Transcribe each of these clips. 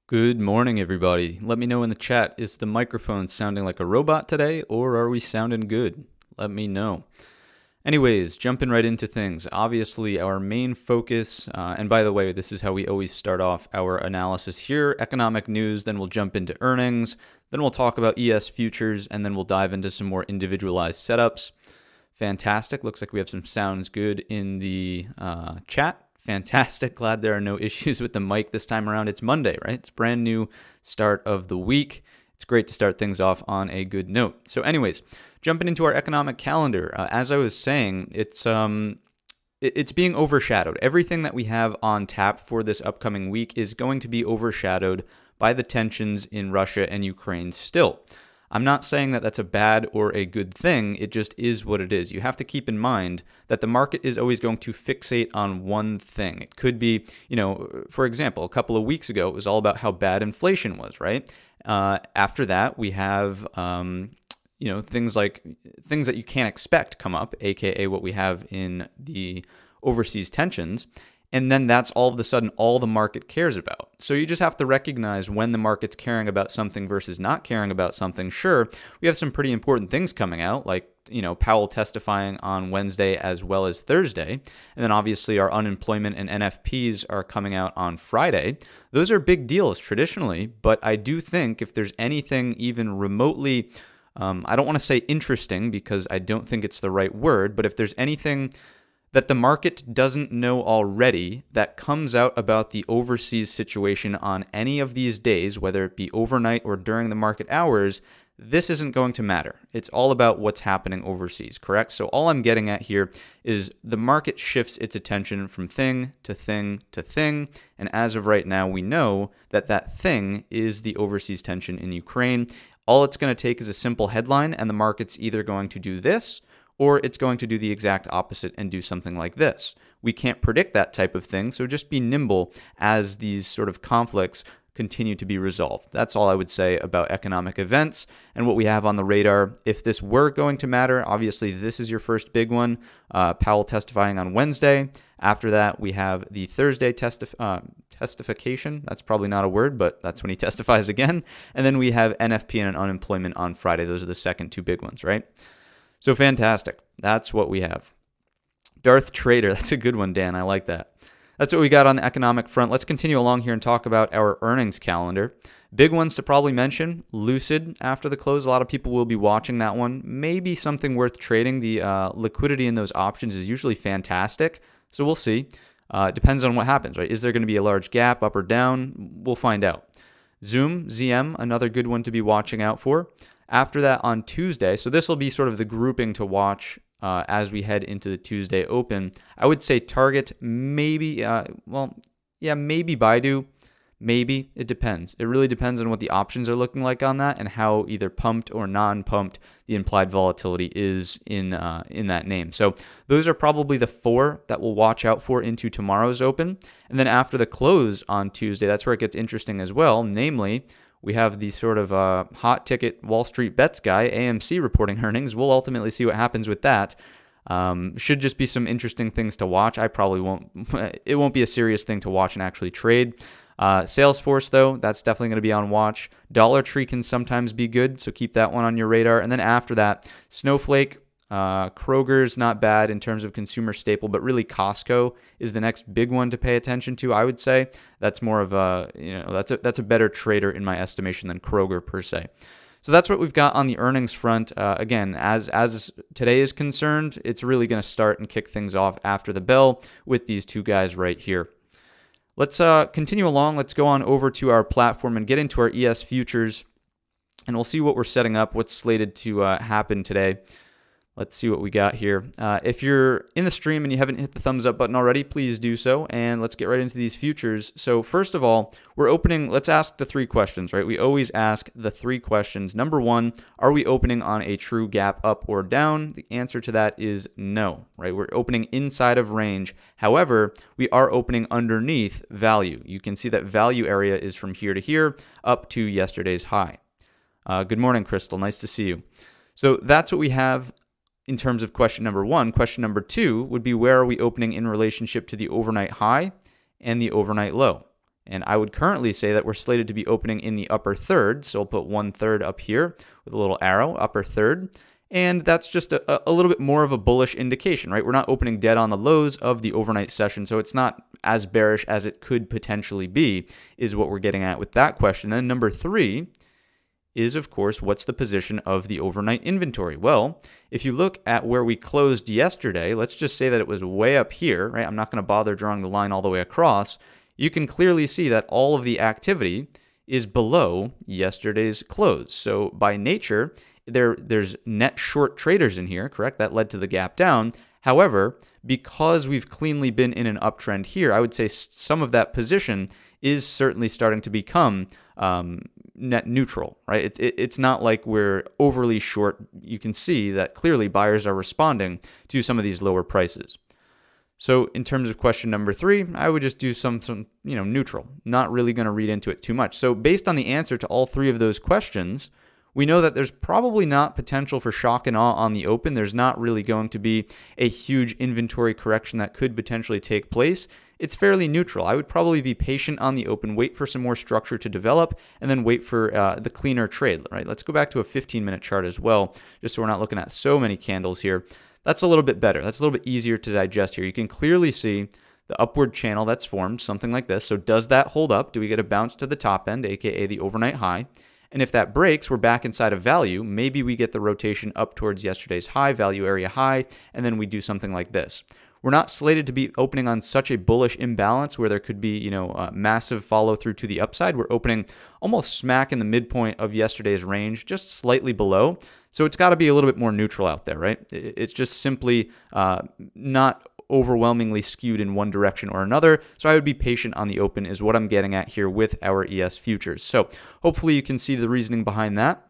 Good morning, everybody. Let me know in the chat, is the microphone sounding like a robot today, or are we sounding good? Let me know. Anyways, jumping right into things. Obviously, our main focus, and by the way, this is how we always start off our analysis here, economic news, then we'll jump into earnings, then we'll talk about ES futures, and then we'll dive into some more individualized setups. Fantastic. Looks like we have some sounds good in the chat. Fantastic. Glad there are no issues with the mic this time around. It's Monday, right? It's a brand new start of the week. It's great to start things off on a good note. So anyways, jumping into our economic calendar, as I was saying, it's being overshadowed. Everything that we have on tap for this upcoming week is going to be overshadowed by the tensions in Russia and Ukraine still. I'm not saying that that's a bad or a good thing. It just is what it is. You have to keep in mind that the market is always going to fixate on one thing. It could be, for example, a couple of weeks ago, it was all about how bad inflation was, right? After that, we have, things that you can't expect come up, aka what we have in the overseas tensions. And then that's all of a sudden all the market cares about. So you just have to recognize when the market's caring about something versus not caring about something. Sure, we have some pretty important things coming out, like, Powell testifying on Wednesday as well as Thursday. And then obviously our unemployment and NFPs are coming out on Friday. Those are big deals traditionally, but I do think if there's anything even remotely, I don't want to say interesting because I don't think it's the right word, but if there's anything that the market doesn't know already that comes out about the overseas situation on any of these days, whether it be overnight or during the market hours, this isn't going to matter. It's all about what's happening overseas, correct? So all I'm getting at here is the market shifts its attention from thing to thing to thing. And as of right now, we know that that thing is the overseas tension in Ukraine. All it's going to take is a simple headline, and the market's either going to do this or it's going to do the exact opposite and do something like this. We can't predict that type of thing, so just be nimble as these sort of conflicts continue to be resolved. That's all I would say about economic events and what we have on the radar. If this were going to matter, obviously this is your first big one. Powell testifying on Wednesday. After that, we have the Thursday testification. That's probably not a word, but that's when he testifies again. And then we have NFP and unemployment on Friday. Those are the second two big ones, right? So fantastic. That's what we have. Darth Trader. That's a good one, Dan. I like that. That's what we got on the economic front. Let's continue along here and talk about our earnings calendar. Big ones to probably mention. Lucid after the close. A lot of people will be watching that one. Maybe something worth trading. The liquidity in those options is usually fantastic. So we'll see. It depends on what happens, right? Is there going to be a large gap up or down? We'll find out. Zoom, ZM, another good one to be watching out for. After that on Tuesday, so this will be sort of the grouping to watch as we head into the Tuesday open. I would say Target, maybe, maybe Baidu, maybe. It depends. It really depends on what the options are looking like on that and how either pumped or non-pumped the implied volatility is in that name. So those are probably the four that we'll watch out for into tomorrow's open. And then after the close on Tuesday, that's where it gets interesting as well, namely, we have the sort of hot ticket Wall Street bets guy, AMC, reporting earnings. We'll ultimately see what happens with that. Should just be some interesting things to watch. I probably won't. It won't be a serious thing to watch and actually trade. Salesforce, though, that's definitely going to be on watch. Dollar Tree can sometimes be good, so keep that one on your radar. And then after that, Snowflake, Kroger's not bad in terms of consumer staple, but really Costco is the next big one to pay attention to. I would say that's more of a, that's a better trader in my estimation than Kroger per se. So that's what we've got on the earnings front. Again, as today is concerned, it's really going to start and kick things off after the bell with these two guys right here. Let's continue along. Let's go on over to our platform and get into our ES futures, and we'll see what we're setting up, what's slated to happen today. Let's see what we got here. If you're in the stream and you haven't hit the thumbs up button already, please do so. And let's get right into these futures. So first of all, we're opening, let's ask the three questions, right? We always ask the three questions. Number one, are we opening on a true gap up or down? The answer to that is no, right? We're opening inside of range. However, we are opening underneath value. You can see that value area is from here to here up to yesterday's high. Good morning, Crystal. Nice to see you. So that's what we have in terms of question number one. Question number two would be, where are we opening in relationship to the overnight high and the overnight low? And I would currently say that we're slated to be opening in the upper third. So I'll put 1/3 up here with a little arrow, upper third. And that's just a little bit more of a bullish indication, right? We're not opening dead on the lows of the overnight session, so it's not as bearish as it could potentially be, is what we're getting at with that question. Then number 3 is, of course, what's the position of the overnight inventory? Well, if you look at where we closed yesterday, let's just say that it was way up here, right? I'm not going to bother drawing the line all the way across. You can clearly see that all of the activity is below yesterday's close. So by nature, there's net short traders in here, correct? That led to the gap down. However, because we've cleanly been in an uptrend here, I would say some of that position is certainly starting to become net neutral, right? It's not like we're overly short. You can see that clearly buyers are responding to some of these lower prices. So in terms of question number 3, I would just do some neutral, not really going to read into it too much. So based on the answer to all 3 of those questions, we know that there's probably not potential for shock and awe on the open. There's not really going to be a huge inventory correction that could potentially take place. It's fairly neutral. I would probably be patient on the open, wait for some more structure to develop, and then wait for the cleaner trade, right? Let's go back to a 15-minute chart as well, just so we're not looking at so many candles here. That's a little bit better. That's a little bit easier to digest here. You can clearly see the upward channel that's formed, something like this. So does that hold up? Do we get a bounce to the top end, aka the overnight high? And if that breaks, we're back inside of value. Maybe we get the rotation up towards yesterday's high, value area high, and then we do something like this. We're not slated to be opening on such a bullish imbalance where there could be, massive follow through to the upside. We're opening almost smack in the midpoint of yesterday's range, just slightly below. So it's got to be a little bit more neutral out there, right? It's just simply not overwhelmingly skewed in one direction or another. So I would be patient on the open is what I'm getting at here with our ES futures. So hopefully you can see the reasoning behind that.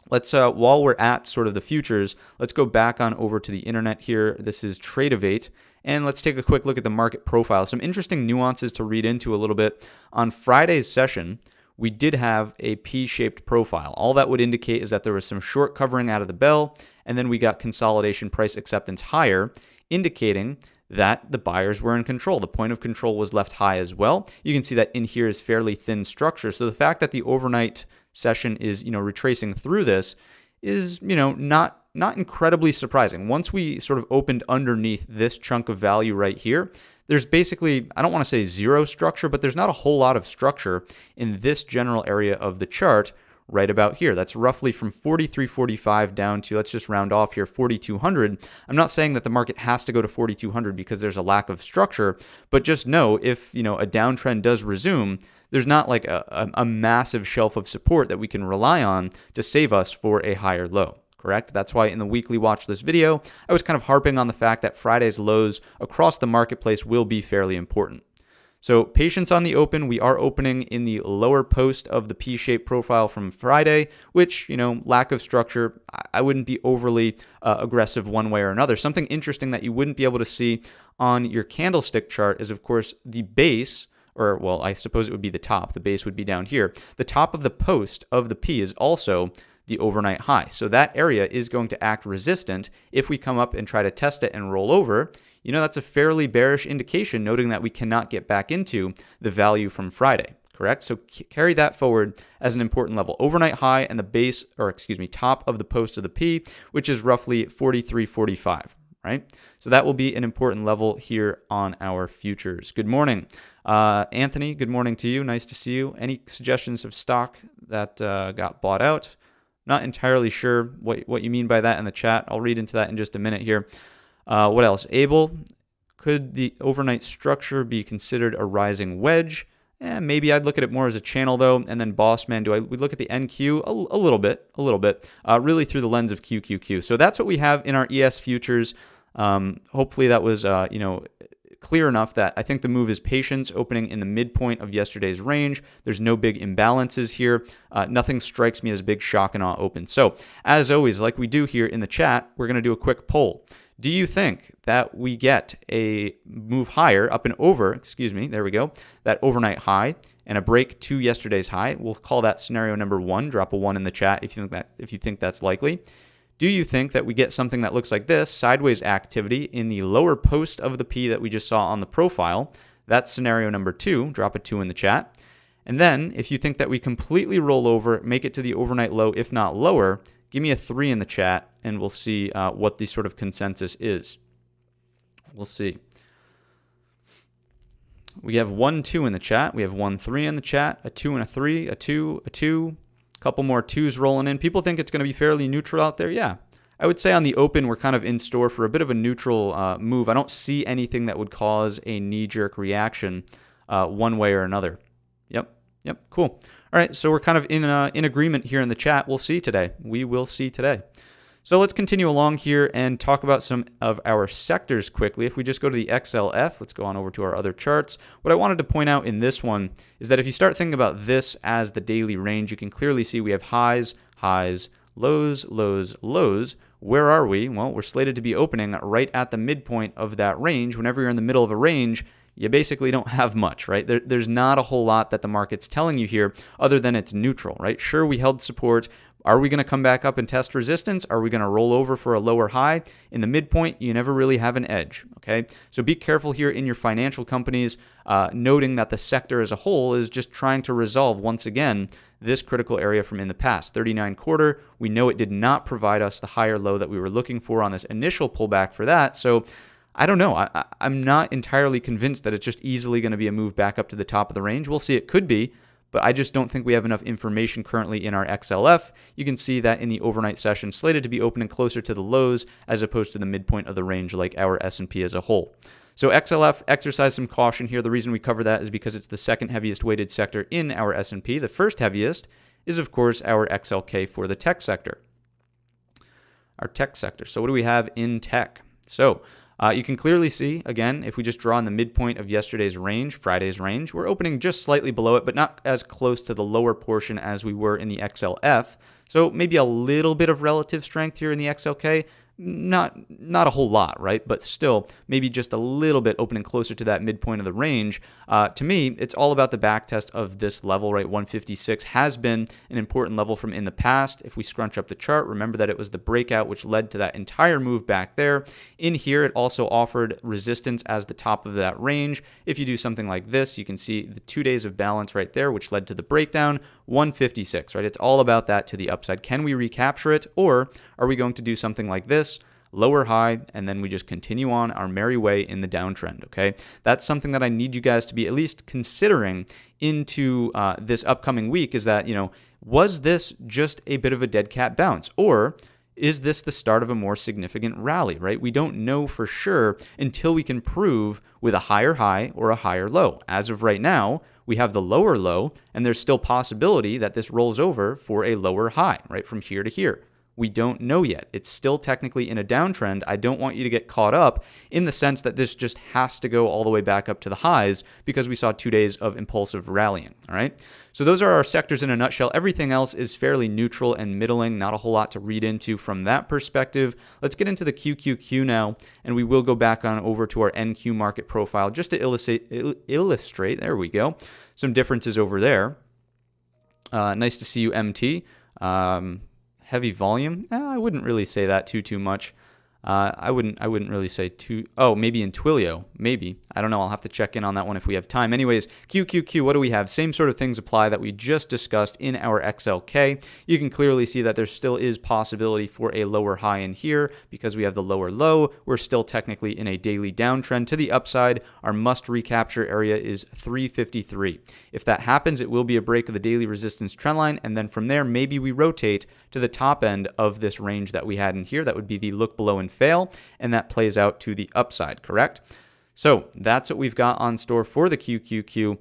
Let's, while we're at sort of the futures, let's go back on over to the internet here. This is Tradeovate, and let's take a quick look at the market profile. Some interesting nuances to read into a little bit. On Friday's session, we did have a P-shaped profile. All that would indicate is that there was some short covering out of the bell, and then we got consolidation price acceptance higher, indicating that the buyers were in control. The point of control was left high as well. You can see that in here is fairly thin structure. So the fact that the overnight session is, retracing through this is, not incredibly surprising. Once we sort of opened underneath this chunk of value right here, there's basically, I don't want to say zero structure, but there's not a whole lot of structure in this general area of the chart right about here. That's roughly from 43.45 down to, let's just round off here, 4,200. I'm not saying that the market has to go to 4,200 because there's a lack of structure, but just know if, a downtrend does resume, there's not like a massive shelf of support that we can rely on to save us for a higher low. Correct? That's why in the weekly watch list video, I was kind of harping on the fact that Friday's lows across the marketplace will be fairly important. So patience on the open. We are opening in the lower post of the P-shaped profile from Friday, which, lack of structure, I wouldn't be overly aggressive one way or another. Something interesting that you wouldn't be able to see on your candlestick chart is, of course, the base, or, well, I suppose it would be the top. The base would be down here. The top of the post of the P is also the overnight high. So that area is going to act resistant if we come up and try to test it and roll over. That's a fairly bearish indication, noting that we cannot get back into the value from Friday, correct? So carry that forward as an important level. Overnight high and the base, top of the post of the P, which is roughly 43.45, right? So that will be an important level here on our futures. Good morning. Anthony, good morning to you. Nice to see you. Any suggestions of stock that got bought out? Not entirely sure what you mean by that in the chat. I'll read into that in just a minute here. What else? Abel, could the overnight structure be considered a rising wedge? Maybe I'd look at it more as a channel though. And then Bossman, we look at the NQ? A little bit, really through the lens of QQQ. So that's what we have in our ES futures. Hopefully that was, clear enough that I think the move is patience, opening in the midpoint of yesterday's range. There's no big imbalances here. Nothing strikes me as a big shock and awe open. So as always, like we do here in the chat, we're going to do a quick poll. Do you think that we get a move higher up and over, there we go, that overnight high and a break to yesterday's high? We'll call that scenario number 1. Drop a 1 in the chat if you think that's likely. Do you think that we get something that looks like this, sideways activity in the lower post of the P that we just saw on the profile? That's scenario number 2. Drop a 2 in the chat. And then if you think that we completely roll over, make it to the overnight low, if not lower, give me a 3 in the chat, and we'll see what the sort of consensus is. We'll see. We have 1, 2 in the chat. We have 1, 3 in the chat, a 2 and a 3, a 2, a 2, a couple more 2s rolling in. People think it's going to be fairly neutral out there. Yeah. I would say on the open, we're kind of in store for a bit of a neutral move. I don't see anything that would cause a knee-jerk reaction one way or another. Yep, cool. All right, so we're kind of in agreement here in the chat. We'll see today. We will see today. So let's continue along here and talk about some of our sectors quickly. If we just go to the XLF, let's go on over to our other charts. What I wanted to point out in this one is that if you start thinking about this as the daily range, you can clearly see we have highs, highs, lows, lows, lows. Where are we? Well, we're slated to be opening right at the midpoint of that range. Whenever you're in the middle of a range, you basically don't have much, right? There's not a whole lot that the market's telling you here other than it's neutral, right? Sure, we held support. Are we going to come back up and test resistance? Are we going to roll over for a lower high? In the midpoint, you never really have an edge, okay? So be careful here in your financial companies, noting that the sector as a whole is just trying to resolve, once again, this critical area from in the past. 39 quarter, we know it did not provide us the higher low that we were looking for on this initial pullback for that. So I don't know. I'm not entirely convinced that it's just easily going to be a move back up to the top of the range. We'll see. It could be, but I just don't think we have enough information currently in our XLF. You can see that in the overnight session, slated to be opening closer to the lows as opposed to the midpoint of the range like our S&P as a whole. So XLF, exercise some caution here. The reason we cover that is because it's the second heaviest weighted sector in our S&P. The first heaviest is, of course, our XLK for the tech sector. Our tech sector. So what do we have in tech? So you can clearly see, again, if we just draw on the midpoint of yesterday's range, Friday's range, we're opening just slightly below it, but not as close to the lower portion as we were in the XLF. So maybe a little bit of relative strength here in the XLK. Not a whole lot, right? But still, maybe just a little bit opening closer to that midpoint of the range. To me, it's all about the back test of this level, right? 156 has been an important level from in the past. If we scrunch up the chart, remember that it was the breakout which led to that entire move back there. In here, it also offered resistance as the top of that range. If you do something like this, you can see the 2 days of balance right there, which led to the breakdown. 156, right? It's all about that to the upside. Can we recapture it, or are we going to do something like this? Lower high, and then we just continue on our merry way in the downtrend, okay? That's something that I need you guys to be at least considering into this upcoming week, is that, was this just a bit of a dead cat bounce, or is this the start of a more significant rally, right? We don't know for sure until we can prove with a higher high or a higher low. As of right now, we have the lower low, and there's still possibility that this rolls over for a lower high, right, from here to here. We don't know yet. It's still technically in a downtrend. I don't want you to get caught up in the sense that this just has to go all the way back up to the highs because we saw 2 days of impulsive rallying, all right? So those are our sectors in a nutshell. Everything else is fairly neutral and middling, not a whole lot to read into from that perspective. Let's get into the QQQ now, and we will go back on over to our NQ market profile just to illustrate, there we go, some differences over there. Nice to see you, MT. Heavy volume? I wouldn't really say that too much. I wouldn't really say too. Oh, maybe in Twilio. Maybe. I don't know. I'll have to check in on that one if we have time. Anyways, QQQ, what do we have? Same sort of things apply that we just discussed in our XLK. You can clearly see that there still is possibility for a lower high in here because we have the lower low. We're still technically in a daily downtrend to the upside. Our must recapture area is 353. If that happens, it will be a break of the daily resistance trend line, and then from there, maybe we rotate to the top end of this range that we had in here. That would be the look below and fail, and that plays out to the upside, correct? So that's what we've got on store for the QQQ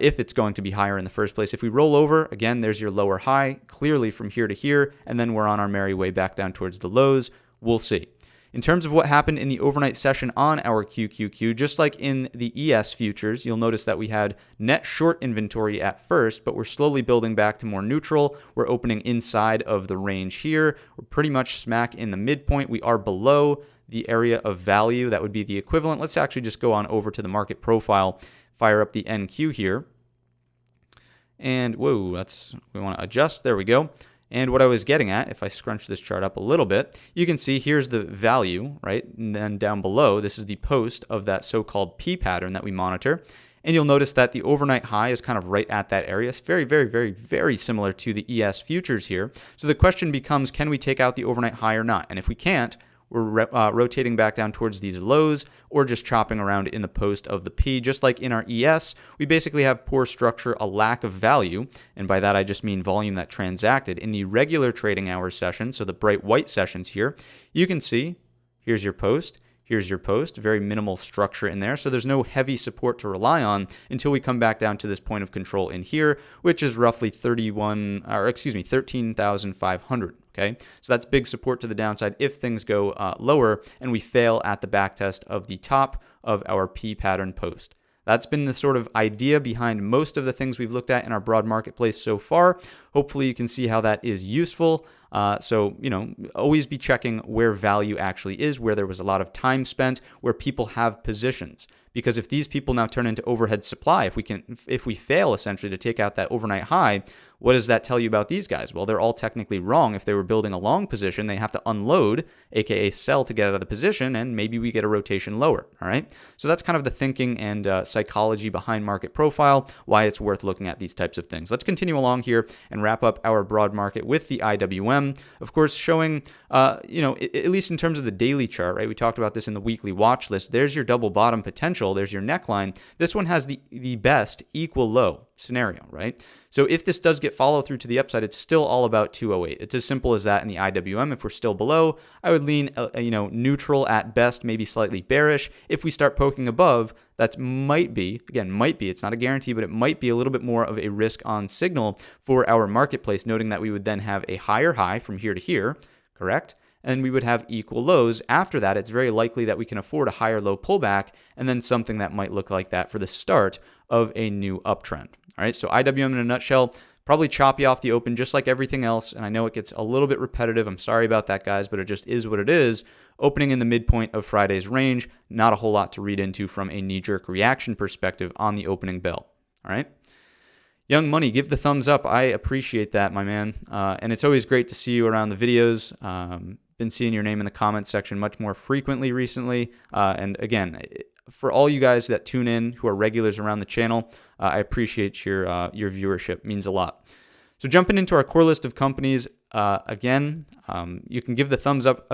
if it's going to be higher in the first place. If we roll over, again, there's your lower high, clearly from here to here, and then we're on our merry way back down towards the lows. We'll see. In terms of what happened in the overnight session on our QQQ, just like in the ES futures, you'll notice that we had net short inventory at first, but we're slowly building back to more neutral. We're opening inside of the range here. We're pretty much smack in the midpoint. We are below the area of value. That would be the equivalent. Let's actually just go on over to the market profile, fire up the NQ here. And whoa, we want to adjust. There we go. And what I was getting at, if I scrunch this chart up a little bit, you can see here's the value, right? And then down below, this is the post of that so-called P pattern that we monitor. And you'll notice that the overnight high is kind of right at that area. It's very, very, very, very similar to the ES futures here. So the question becomes, can we take out the overnight high or not? And if we can't, we're rotating back down towards these lows or just chopping around in the post of the P. Just like in our ES, we basically have poor structure, a lack of value. And by that, I just mean volume that transacted. In the regular trading hours session, so the bright white sessions here, you can see, here's your post. Here's your post, very minimal structure in there. So there's no heavy support to rely on until we come back down to this point of control in here, which is roughly 13,500. Okay, so that's big support to the downside if things go lower and we fail at the backtest of the top of our P pattern post. That's been the sort of idea behind most of the things we've looked at in our broad marketplace so far. Hopefully you can see how that is useful. So, always be checking where value actually is, where there was a lot of time spent, where people have positions. Because if these people now turn into overhead supply, if we fail essentially to take out that overnight high, what does that tell you about these guys? Well, they're all technically wrong. If they were building a long position, they have to unload, aka sell to get out of the position, and maybe we get a rotation lower. All right. So that's kind of the thinking and psychology behind market profile, why it's worth looking at these types of things. Let's continue along here and wrap up our broad market with the IWM, of course, showing, at least in terms of the daily chart, right? We talked about this in the weekly watch list. There's your double bottom potential. There's your neckline. This one has the best equal low scenario, right? So if this does get follow through to the upside, it's still all about 208. It's as simple as that in the IWM. If we're still below, I would lean, neutral at best, maybe slightly bearish. If we start poking above, that might be, it's not a guarantee, but it might be a little bit more of a risk on signal for our marketplace, noting that we would then have a higher high from here to here, correct? And we would have equal lows. After that, it's very likely that we can afford a higher low pullback and then something that might look like that for the start of a new uptrend. All right, so IWM in a nutshell, probably choppy off the open just like everything else. And I know it gets a little bit repetitive. I'm sorry about that, guys, but it just is what it is. Opening in the midpoint of Friday's range, not a whole lot to read into from a knee-jerk reaction perspective on the opening bell. All right. Young Money, give the thumbs up. I appreciate that, my man. And it's always great to see you around the videos. Been seeing your name in the comments section much more frequently recently. And again, for all you guys that tune in who are regulars around the channel, I appreciate your viewership. It means a lot. So jumping into our core list of companies, again, you can give the thumbs up.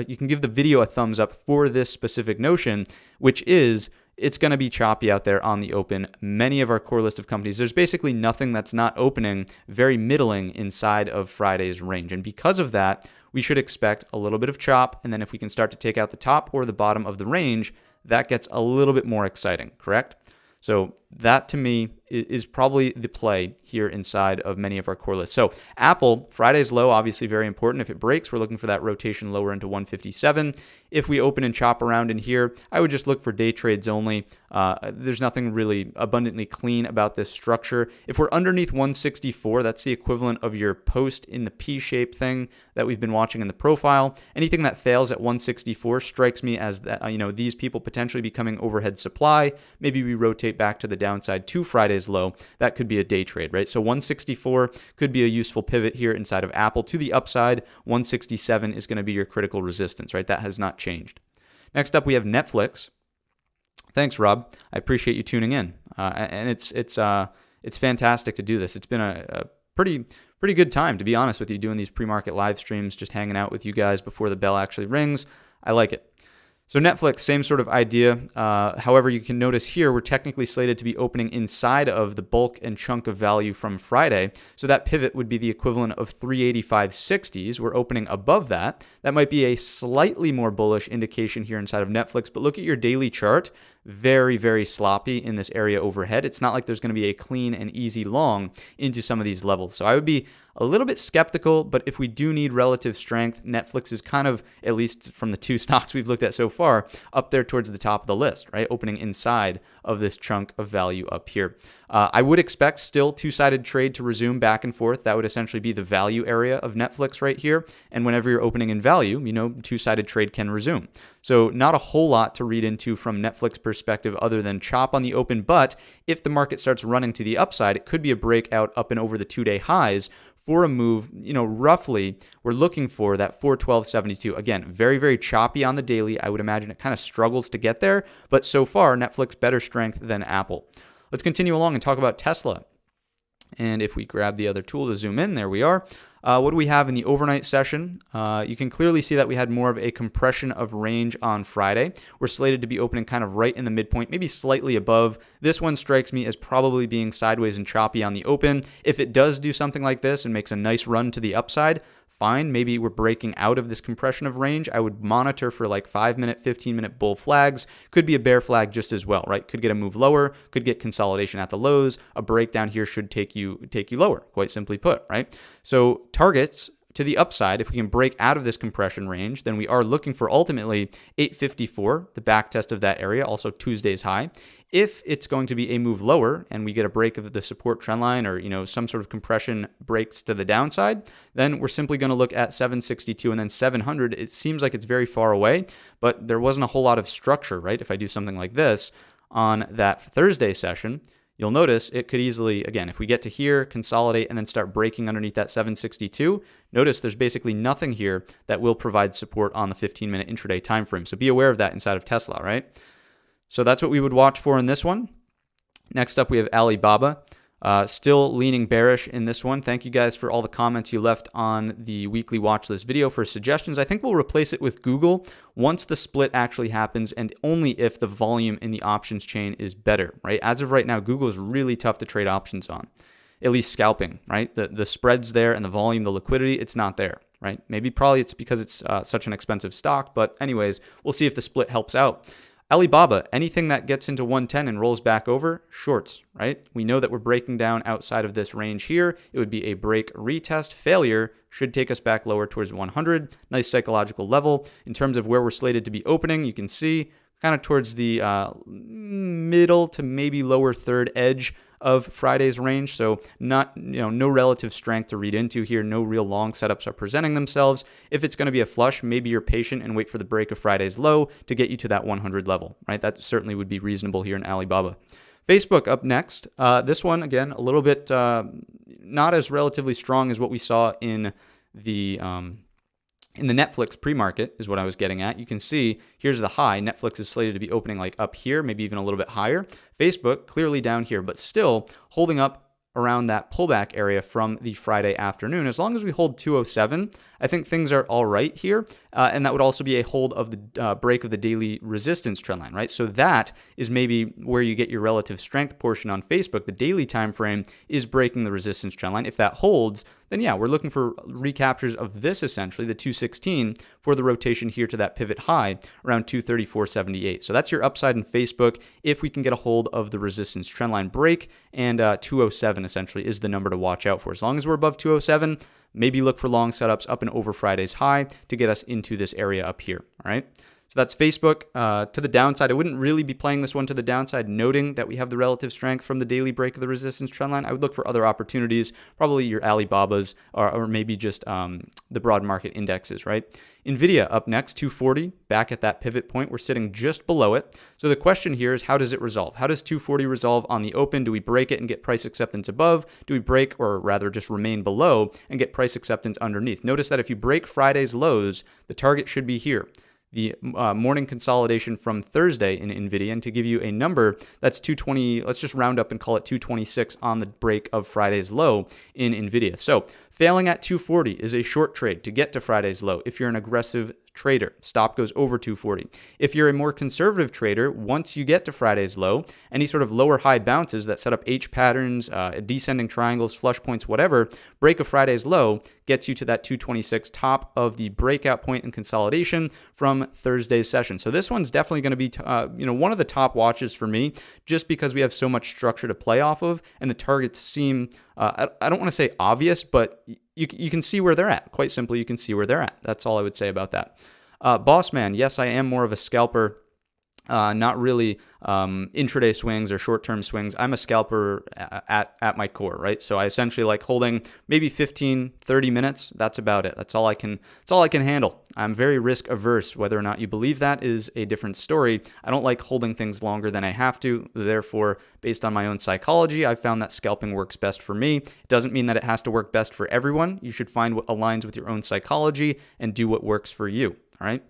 You can give the video a thumbs up for this specific notion, which is it's going to be choppy out there on the open. Many of our core list of companies, there's basically nothing that's not opening very middling inside of Friday's range. And because of that, we should expect a little bit of chop. And then if we can start to take out the top or the bottom of the range, that gets a little bit more exciting, correct? So that to me is probably the play here inside of many of our core lists. So Apple, Friday's low, obviously very important. If it breaks, we're looking for that rotation lower into 157. If we open and chop around in here, I would just look for day trades only. There's nothing really abundantly clean about this structure. If we're underneath 164, that's the equivalent of your post in the P-shape thing that we've been watching in the profile. Anything that fails at 164 strikes me as that, these people potentially becoming overhead supply. Maybe we rotate back to the downside to Friday's low. That could be a day trade, right? So 164 could be a useful pivot here inside of Apple. To the upside, 167 is going to be your critical resistance, right? That has not changed. Next up, we have Netflix. Thanks, Rob. I appreciate you tuning in. And it's fantastic to do this. It's been a pretty good time, to be honest with you, doing these pre-market live streams, just hanging out with you guys before the bell actually rings. I like it. So Netflix, same sort of idea. However, you can notice here we're technically slated to be opening inside of the bulk and chunk of value from Friday. So that pivot would be the equivalent of 385.60s. We're opening above that. That might be a slightly more bullish indication here inside of Netflix. But look at your daily chart. Very, very sloppy in this area overhead. It's not like there's going to be a clean and easy long into some of these levels. So I would be a little bit skeptical, but if we do need relative strength, Netflix is kind of, at least from the two stocks we've looked at so far, up there towards the top of the list, right? Opening inside of this chunk of value up here. I would expect still two-sided trade to resume back and forth. That would essentially be the value area of Netflix right here. And whenever you're opening in value, two-sided trade can resume. So not a whole lot to read into from Netflix perspective other than chop on the open. But if the market starts running to the upside, it could be a breakout up and over the two-day highs for a move, roughly we're looking for that 412.72. Again, very, very choppy on the daily. I would imagine it kind of struggles to get there, but so far Netflix better strength than Apple. Let's continue along and talk about Tesla. And if we grab the other tool to zoom in, there we are. What do we have in the overnight session? You can clearly see that we had more of a compression of range on Friday. We're slated to be opening kind of right in the midpoint, maybe slightly above. This one strikes me as probably being sideways and choppy on the open. If it does do something like this and makes a nice run to the upside, fine. Maybe we're breaking out of this compression of range. I would monitor for like 5-minute, 15-minute bull flags. Could be a bear flag just as well, right? Could get a move lower, could get consolidation at the lows. A breakdown here should take you lower, quite simply put, right? So targets to the upside, if we can break out of this compression range, then we are looking for ultimately 854, the back test of that area, also Tuesday's high. If it's going to be a move lower and we get a break of the support trend line or some sort of compression breaks to the downside, then we're simply going to look at 762 and then 700. It seems like it's very far away, but there wasn't a whole lot of structure, right? If I do something like this on that Thursday session, you'll notice it could easily, again, if we get to here, consolidate, and then start breaking underneath that 762, notice there's basically nothing here that will provide support on the 15-minute intraday time frame. So be aware of that inside of Tesla, right? So that's what we would watch for in this one. Next up, we have Alibaba. Still leaning bearish in this one. Thank you guys for all the comments you left on the weekly watch list video for suggestions. I think we'll replace it with Google once the split actually happens and only if the volume in the options chain is better, right? As of right now, Google is really tough to trade options on, at least scalping, right? The spread's there and the volume, the liquidity, it's not there, right? Probably it's because it's such an expensive stock, but anyways, we'll see if the split helps out. Alibaba, anything that gets into 110 and rolls back over, shorts, right? We know that we're breaking down outside of this range here. It would be a break retest. Failure should take us back lower towards 100. Nice psychological level. In terms of where we're slated to be opening, you can see kind of towards the middle to maybe lower third edge of Friday's range. So not, no relative strength to read into here. No real long setups are presenting themselves. If it's going to be a flush, maybe you're patient and wait for the break of Friday's low to get you to that 100 level, right? That certainly would be reasonable here in Alibaba. Facebook up next. This one, again, a little bit not as relatively strong as what we saw in the Netflix pre-market is what I was getting at. You can see here's the high. Netflix is slated to be opening like up here, maybe even a little bit higher. Facebook clearly down here, but still holding up around that pullback area from the Friday afternoon. As long as we hold 207, I think things are all right here. And that would also be a hold of the break of the daily resistance trend line, right? So that is maybe where you get your relative strength portion on Facebook. The daily time frame is breaking the resistance trend line. If that holds, then yeah, we're looking for recaptures of this essentially, the 216, for the rotation here to that pivot high around 234.78. So that's your upside in Facebook if we can get a hold of the resistance trend line break, and 207 essentially is the number to watch out for. As long as we're above 207, maybe look for long setups up and over Friday's high to get us into this area up here, all right? So that's Facebook. To the downside, I wouldn't really be playing this one to the downside, noting that we have the relative strength from the daily break of the resistance trend line. I would look for other opportunities, probably your Alibabas or maybe just the broad market indexes, right? Nvidia up next, 240, back at that pivot point. We're sitting just below it. So the question here is, how does it resolve? How does 240 resolve on the open? Do we break it and get price acceptance above? Do we break, or rather just remain below and get price acceptance underneath? Notice that if you break Friday's lows, the target should be here. The morning consolidation from Thursday in Nvidia, and to give you a number, that's 220, let's just round up and call it 226 on the break of Friday's low in Nvidia. So failing at 240 is a short trade to get to Friday's low if you're an aggressive trader. Stop goes over 240. If you're a more conservative trader, once you get to Friday's low, any sort of lower high bounces that set up H patterns, descending triangles, flush points, whatever, break of Friday's low gets you to that 226 top of the breakout point and consolidation from Thursday's session. So this one's definitely going to be one of the top watches for me, just because we have so much structure to play off of, and the targets seem I don't want to say obvious, but you can see where they're at. Quite simply, you can see where they're at. That's all I would say about that. Boss man, yes, I am more of a scalper not really intraday swings or short-term swings. I'm a scalper at my core, right? So I essentially like holding maybe 15, 30 minutes. That's about it. That's all I can handle. I'm very risk averse. Whether or not you believe that is a different story. I don't like holding things longer than I have to. Therefore, based on my own psychology, I've found that scalping works best for me. It doesn't mean that it has to work best for everyone. You should find what aligns with your own psychology and do what works for you, all right?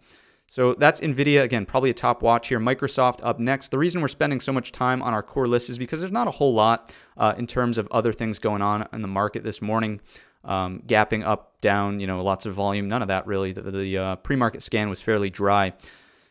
So that's Nvidia, again, probably a top watch here. Microsoft up next. The reason we're spending so much time on our core list is because there's not a whole lot in terms of other things going on in the market this morning. Gapping up, down, lots of volume, none of that really. The pre-market scan was fairly dry.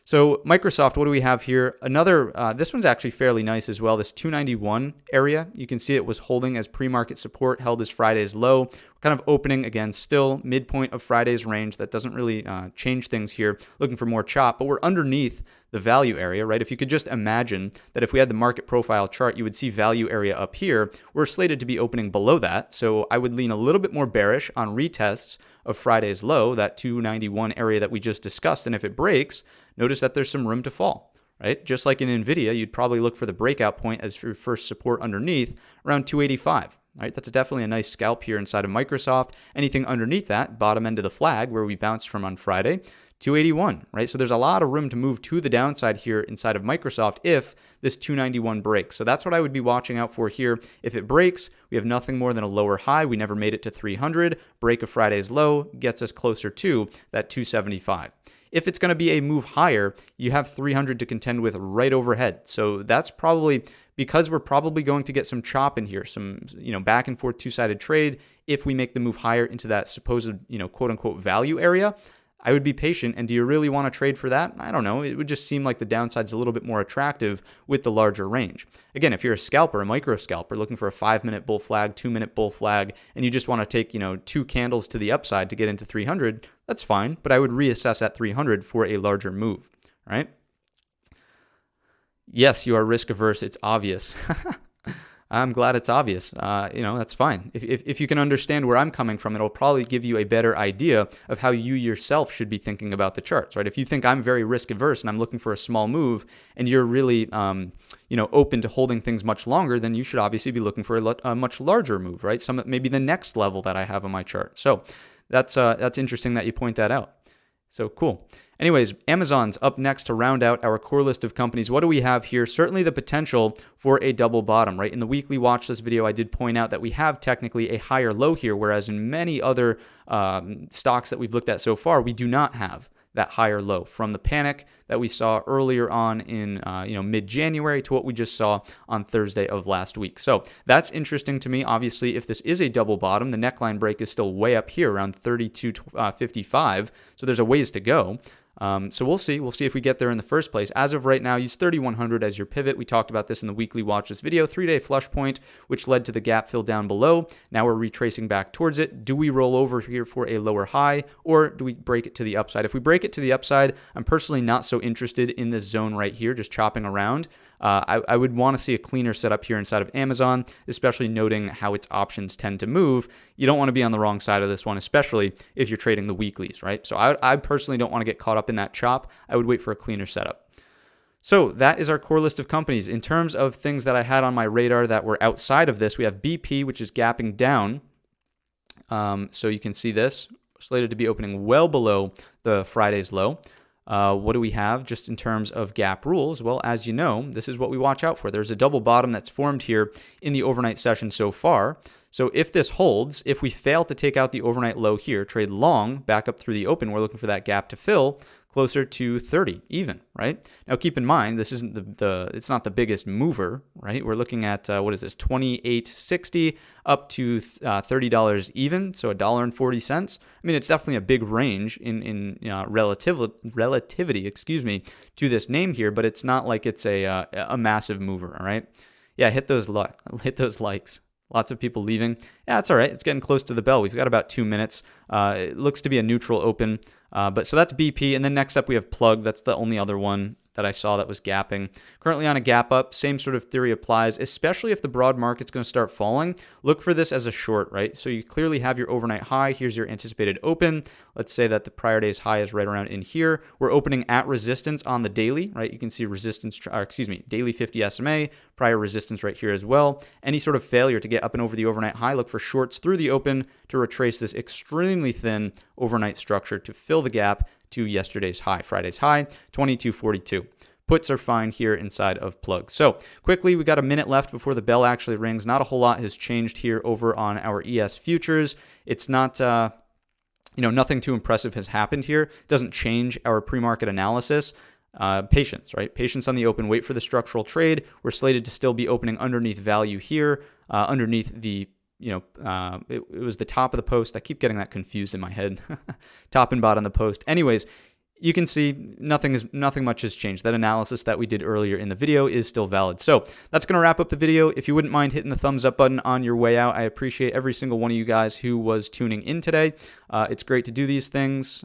So Microsoft, what do we have here? Another, this one's actually fairly nice as well. This 291 area, you can see it was holding as pre-market support, held as Friday's low. We're kind of opening, again, still midpoint of Friday's range. That doesn't really change things here. Looking for more chop, but we're underneath the value area, right? If you could just imagine that if we had the market profile chart, you would see value area up here. We're slated to be opening below that. So I would lean a little bit more bearish on retests of Friday's low, that 291 area that we just discussed. And if it breaks, notice that there's some room to fall, right? Just like in Nvidia, you'd probably look for the breakout point as your first support underneath around 285, right? That's definitely a nice scalp here inside of Microsoft. Anything underneath that, bottom end of the flag where we bounced from on Friday, 281, right? So there's a lot of room to move to the downside here inside of Microsoft if this 291 breaks. So that's what I would be watching out for here. If it breaks, we have nothing more than a lower high. We never made it to 300. Break of Friday's low gets us closer to that 275. If it's going to be a move higher, you have 300 to contend with right overhead. So that's probably because we're probably going to get some chop in here, some back and forth two-sided trade. If we make the move higher into that supposed quote unquote value area, I would be patient. And do you really want to trade for that? I don't know. It would just seem like the downside's a little bit more attractive with the larger range. Again, if you're a scalper, a micro scalper, looking for a 5-minute bull flag, 2-minute bull flag, and you just want to take, 2 candles to the upside to get into 300, that's fine. But I would reassess at 300 for a larger move, all right? Yes, you are risk averse. It's obvious. I'm glad it's obvious. That's fine. If you can understand where I'm coming from, it'll probably give you a better idea of how you yourself should be thinking about the charts, right? If you think I'm very risk averse and I'm looking for a small move and you're really, open to holding things much longer, then you should obviously be looking for a much larger move, right? Maybe the next level that I have on my chart. So that's interesting that you point that out. So cool. Anyways, Amazon's up next to round out our core list of companies. What do we have here? Certainly the potential for a double bottom, right? In the weekly watch list video, I did point out that we have technically a higher low here, whereas in many other stocks that we've looked at so far, we do not have that higher low from the panic that we saw earlier on in mid-January to what we just saw on Thursday of last week. So that's interesting to me. Obviously, if this is a double bottom, the neckline break is still way up here around 32.55. So there's a ways to go. So we'll see. We'll see if we get there in the first place. As of right now, use 3,100 as your pivot. We talked about this in the weekly watch list video. 3-day flush point, which led to the gap fill down below. Now we're retracing back towards it. Do we roll over here for a lower high, or do we break it to the upside? If we break it to the upside, I'm personally not so interested in this zone right here, just chopping around. I would want to see a cleaner setup here inside of Amazon, especially noting how its options tend to move. You don't want to be on the wrong side of this one, especially if you're trading the weeklies, right? So I personally don't want to get caught up in that chop. I would wait for a cleaner setup. So that is our core list of companies. In terms of things that I had on my radar that were outside of this, we have BP, which is gapping down. So you can see this, slated to be opening well below the Friday's low. What do we have just in terms of gap rules? Well, as you know, this is what we watch out for. There's a double bottom that's formed here in the overnight session so far. So if this holds, if we fail to take out the overnight low here, trade long back up through the open, we're looking for that gap to fill closer to 30 even, right? Now keep in mind, this isn't it's not the biggest mover, right? We're looking at, what is this, 28.60 up to $30 even, so $1.40. I mean, it's definitely a big range in relativity, to this name here, but it's not like it's a massive mover, all right? Yeah, hit those likes. Lots of people leaving. Yeah, it's all right. It's getting close to the bell. We've got about 2 minutes. It looks to be a neutral open. But so that's BP. And then next up we have Plug. That's the only other one that I saw that was gapping. Currently on a gap up, same sort of theory applies, especially if the broad market's going to start falling. Look for this as a short, right? So you clearly have your overnight high. Here's your anticipated open. Let's say that the prior day's high is right around in here. We're opening at resistance on the daily, right? You can see resistance, daily 50 SMA, prior resistance right here as well. Any sort of failure to get up and over the overnight high, look for shorts through the open to retrace this extremely thin overnight structure to fill the gap to yesterday's high, Friday's high, 22.42. Puts are fine here inside of plugs. So quickly, we got a minute left before the bell actually rings. Not a whole lot has changed here over on our ES futures. It's not, nothing too impressive has happened here. It doesn't change our pre-market analysis. Patience, right? Patience on the open. Wait for the structural trade. We're slated to still be opening underneath value here, underneath the it was the top of the post. I keep getting that confused in my head. Top and bottom of the post. Anyways, you can see nothing much has changed. That analysis that we did earlier in the video is still valid. So that's going to wrap up the video. If you wouldn't mind hitting the thumbs up button on your way out, I appreciate every single one of you guys who was tuning in today. It's great to do these things.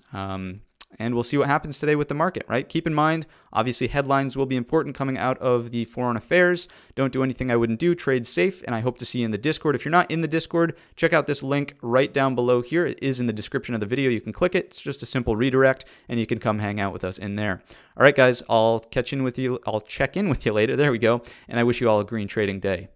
And we'll see what happens today with the market, right? Keep in mind, obviously, headlines will be important coming out of the foreign affairs. Don't do anything I wouldn't do. Trade safe, and I hope to see you in the Discord. If you're not in the Discord, check out this link right down below here. It is in the description of the video. You can click it. It's just a simple redirect, and you can come hang out with us in there. All right, guys, I'll check in with you later. There we go. And I wish you all a green trading day.